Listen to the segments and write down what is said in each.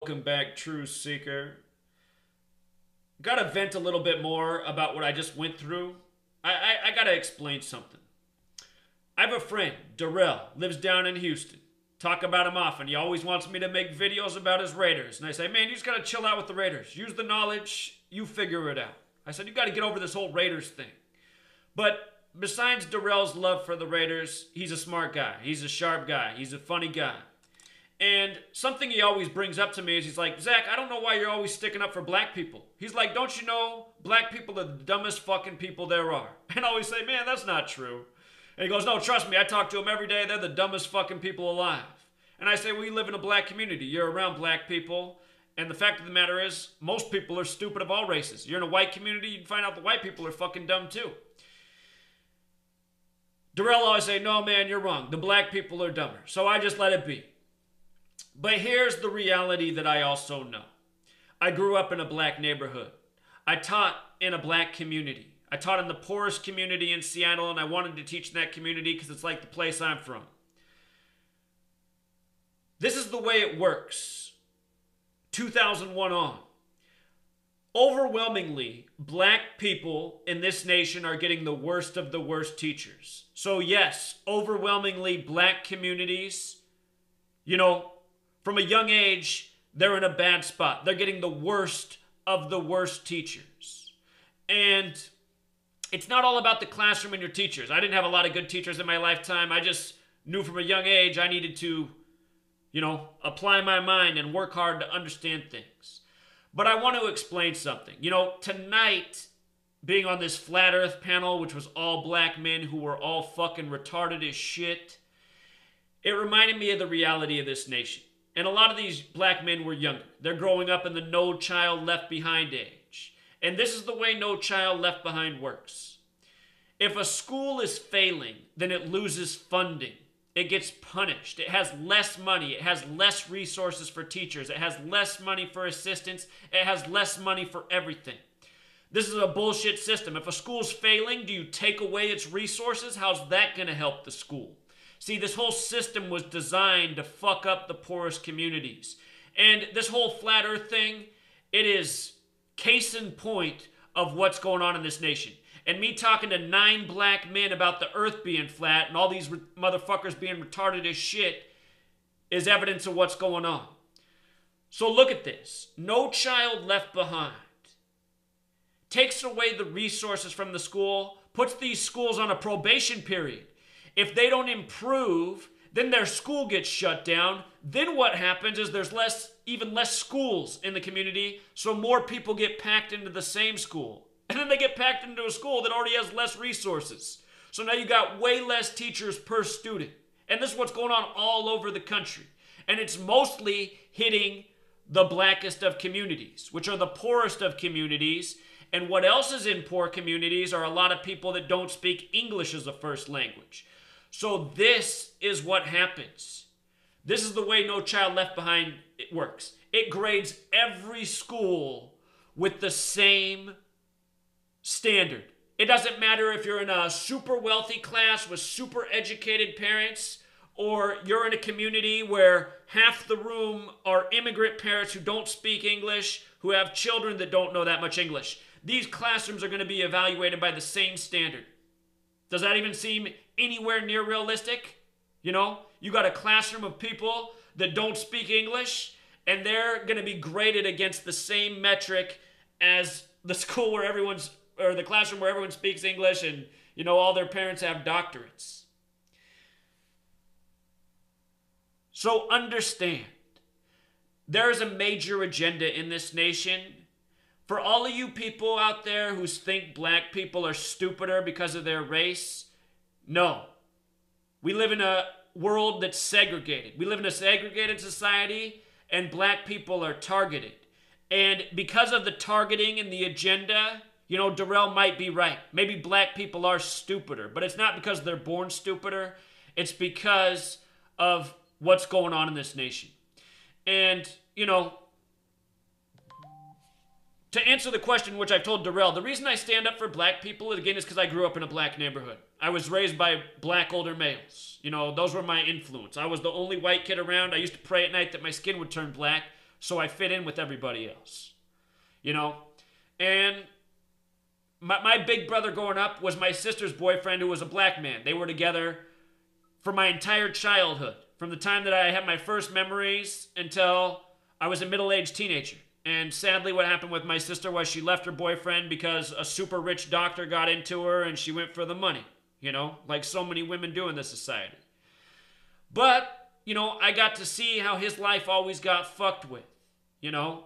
Welcome back, True Seeker. Gotta vent a little bit more about what I just went through. I gotta explain something. I have a friend, Darrell, lives down in Houston. Talk about him often. He always wants me to make videos about his Raiders. And I say, man, you just gotta chill out with the Raiders. Use the knowledge, you figure it out. I said, you gotta get over this whole Raiders thing. But besides Darrell's love for the Raiders, he's a smart guy. He's a sharp guy. He's a funny guy. And something he always brings up to me is he's like, Zach, I don't know why you're always sticking up for black people. He's like, don't you know black people are the dumbest fucking people there are? And I always say, man, that's not true. And he goes, no, trust me, I talk to them every day. They're the dumbest fucking people alive. And I say, well, you live in a black community. You're around black people. And the fact of the matter is, most people are stupid of all races. You're in a white community, you find out the white people are fucking dumb too. Darrell always say, no, man, you're wrong. The black people are dumber. So I just let it be. But here's the reality that I also know. I grew up in a black neighborhood. I taught in a black community. I taught in the poorest community in Seattle, and I wanted to teach in that community because it's like the place I'm from. This is the way it works. 2001 on. Overwhelmingly, black people in this nation are getting the worst of the worst teachers. So yes, overwhelmingly black communities, from a young age, they're in a bad spot. They're getting the worst of the worst teachers. And it's not all about the classroom and your teachers. I didn't have a lot of good teachers in my lifetime. I just knew from a young age I needed to, apply my mind and work hard to understand things. But I want to explain something. Tonight, being on this Flat Earth panel, which was all black men who were all fucking retarded as shit, it reminded me of the reality of this nation. And a lot of these black men were younger. They're growing up in the No Child Left Behind age. And this is the way No Child Left Behind works. If a school is failing, then it loses funding. It gets punished. It has less money. It has less resources for teachers. It has less money for assistants. It has less money for everything. This is a bullshit system. If a school's failing, do you take away its resources? How's that going to help the school? See, this whole system was designed to fuck up the poorest communities. And this whole flat earth thing, it is case in point of what's going on in this nation. And me talking to 9 black men about the earth being flat and all these motherfuckers being retarded as shit is evidence of what's going on. So look at this. No Child Left Behind takes away the resources from the school, puts these schools on a probation period. If they don't improve, then their school gets shut down. Then what happens is there's even less schools in the community, so more people get packed into the same school. And then they get packed into a school that already has less resources. So now you got way less teachers per student. And this is what's going on all over the country. And it's mostly hitting the blackest of communities, which are the poorest of communities. And what else is in poor communities are a lot of people that don't speak English as a first language. So this is what happens. This is the way No Child Left Behind works. It grades every school with the same standard. It doesn't matter if you're in a super wealthy class with super educated parents, or you're in a community where half the room are immigrant parents who don't speak English, who have children that don't know that much English. These classrooms are going to be evaluated by the same standard. Does that even seem anywhere near realistic? You got a classroom of people that don't speak English, and they're going to be graded against the same metric as the school where the classroom where everyone speaks English and, all their parents have doctorates. So understand, there is a major agenda in this nation. For all of you people out there who think black people are stupider because of their race, no. We live in a world that's segregated. We live in a segregated society, and black people are targeted. And because of the targeting and the agenda, Darrell might be right. Maybe black people are stupider, but it's not because they're born stupider. It's because of what's going on in this nation. And, to answer the question, which I've told Darrell, the reason I stand up for black people, again, is because I grew up in a black neighborhood. I was raised by black older males. Those were my influence. I was the only white kid around. I used to pray at night that my skin would turn black so I fit in with everybody else. You know? And my big brother growing up was my sister's boyfriend, who was a black man. They were together for my entire childhood, from the time that I had my first memories until I was a middle-aged teenager. And sadly, what happened with my sister was she left her boyfriend because a super rich doctor got into her and she went for the money, you know, like so many women do in this society. But, you know, I got to see how his life always got fucked with, you know.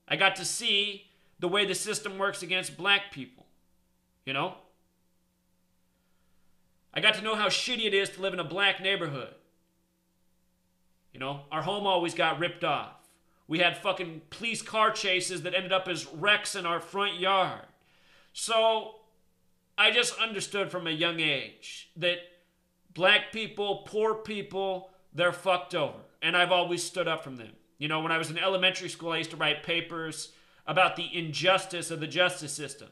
I got to see the way the system works against black people, you know. I got to know how shitty it is to live in a black neighborhood. You know, our home always got ripped off. We had fucking police car chases that ended up as wrecks in our front yard. So I just understood from a young age that black people, poor people, they're fucked over. And I've always stood up from them. You know, when I was in elementary school, I used to write papers about the injustice of the justice system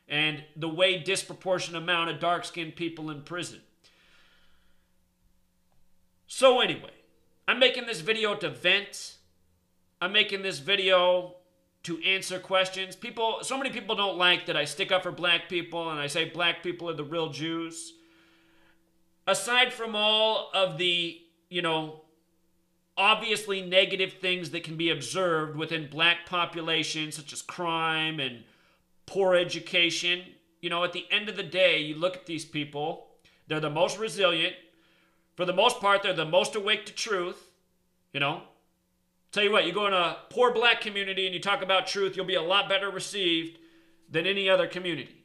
and the way disproportionate amount of dark-skinned people in prison. So anyway, I'm making this video to vent. I'm making this video to answer questions. So many people don't like that I stick up for black people and I say black people are the real Jews. Aside from all of the, you know, obviously negative things that can be observed within black populations, such as crime and poor education, you know, at the end of the day, you look at these people, they're the most resilient. For the most part, they're the most awake to truth, you know. Tell you what, you go in a poor black community and you talk about truth, you'll be a lot better received than any other community.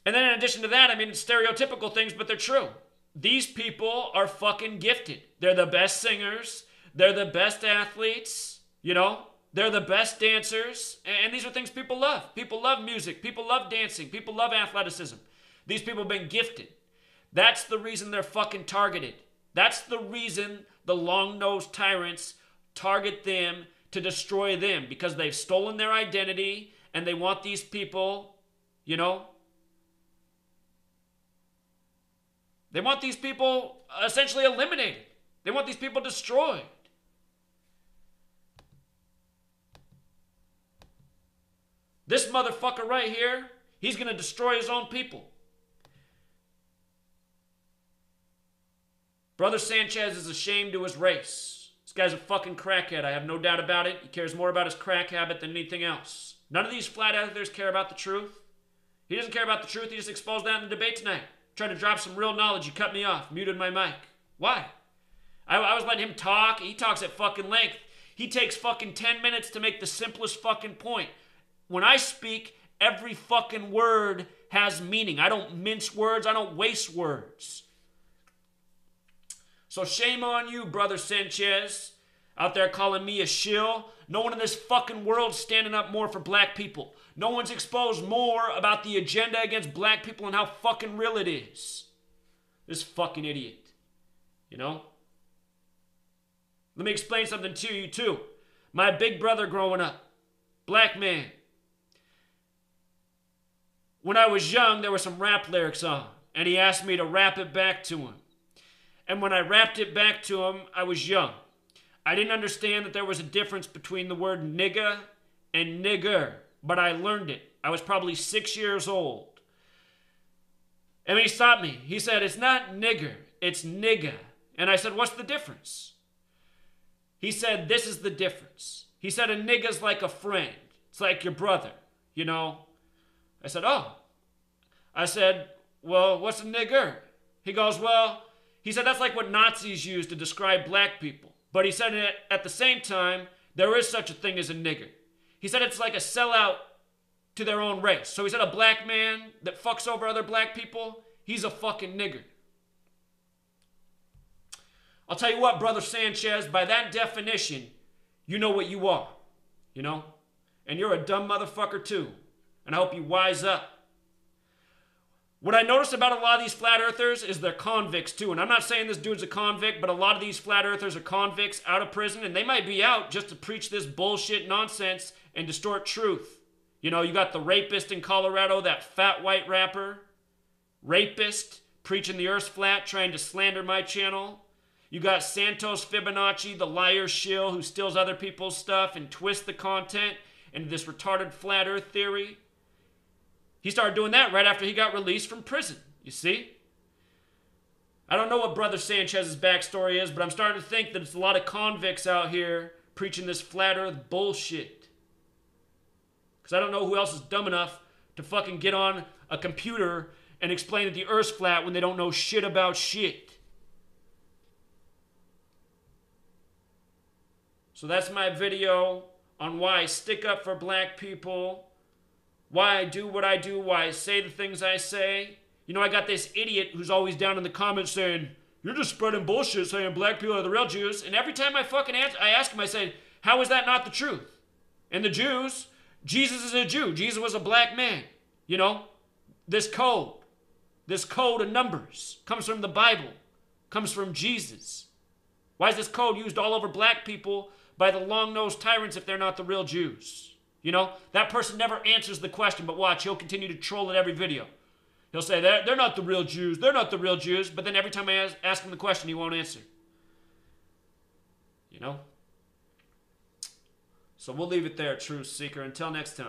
And then in addition to that, I mean, it's stereotypical things, but they're true. These people are fucking gifted. They're the best singers. They're the best athletes, you know. They're the best dancers. And these are things people love. People love music. People love dancing. People love athleticism. These people have been gifted. That's the reason they're fucking targeted. That's the reason the long-nosed tyrants target them to destroy them, because they've stolen their identity and they want these people, you know, they want these people essentially eliminated. They want these people destroyed. This motherfucker right here, he's going to destroy his own people. Brother Sanchez is ashamed to his race. This guy's a fucking crackhead. I have no doubt about it. He cares more about his crack habit than anything else. None of these flat earthers care about the truth. He doesn't care about the truth. He just exposed that in the debate tonight. Tried to drop some real knowledge. He cut me off. Muted my mic. Why? I was letting him talk. He talks at fucking length. He takes fucking 10 minutes to make the simplest fucking point. When I speak, every fucking word has meaning. I don't mince words. I don't waste words. So shame on you, Brother Sanchez, out there calling me a shill. No one in this fucking world's standing up more for black people. No one's exposed more about the agenda against black people and how fucking real it is. This fucking idiot. You know? Let me explain something to you, too. My big brother growing up, black man. When I was young, there were some rap lyrics on, and he asked me to rap it back to him. And when I rapped it back to him, I was young. I didn't understand that there was a difference between the word nigga and nigger, but I learned it. I was probably 6 years old. And he stopped me. He said, it's not nigger, it's nigga. And I said, what's the difference? He said, this is the difference. He said, a nigga's like a friend. It's like your brother, you know. I said, oh. I said, well, what's a nigger? He goes, well, he said that's like what Nazis used to describe black people. But he said at the same time, there is such a thing as a nigger. He said it's like a sellout to their own race. So he said a black man that fucks over other black people, he's a fucking nigger. I'll tell you what, Brother Sanchez, by that definition, you know what you are, you know? And you're a dumb motherfucker too. And I hope you wise up. What I noticed about a lot of these flat earthers is they're convicts too. And I'm not saying this dude's a convict, but a lot of these flat earthers are convicts out of prison, and they might be out just to preach this bullshit nonsense and distort truth. You know, you got the rapist in Colorado, that fat white rapper. Rapist, preaching the earth's flat, trying to slander my channel. You got Santos Fibonacci, the liar shill who steals other people's stuff and twists the content into this retarded flat earth theory. He started doing that right after he got released from prison, you see? I don't know what Brother Sanchez's backstory is, but I'm starting to think that it's a lot of convicts out here preaching this flat earth bullshit. Because I don't know who else is dumb enough to fucking get on a computer and explain that the earth's flat when they don't know shit about shit. So that's my video on why I stick up for black people, why I do what I do, why I say the things I say. You know, I got this idiot who's always down in the comments saying, you're just spreading bullshit saying black people are the real Jews. And every time I ask him, I say, how is that not the truth? And the Jews, Jesus is a Jew. Jesus was a black man. You know, this code of numbers comes from the Bible, comes from Jesus. Why is this code used all over black people by the long-nosed tyrants if they're not the real Jews? You know, that person never answers the question, but watch, he'll continue to troll at every video. He'll say, they're not the real Jews, they're not the real Jews, but then every time I ask him the question, he won't answer. You know? So we'll leave it there, Truth Seeker. Until next time.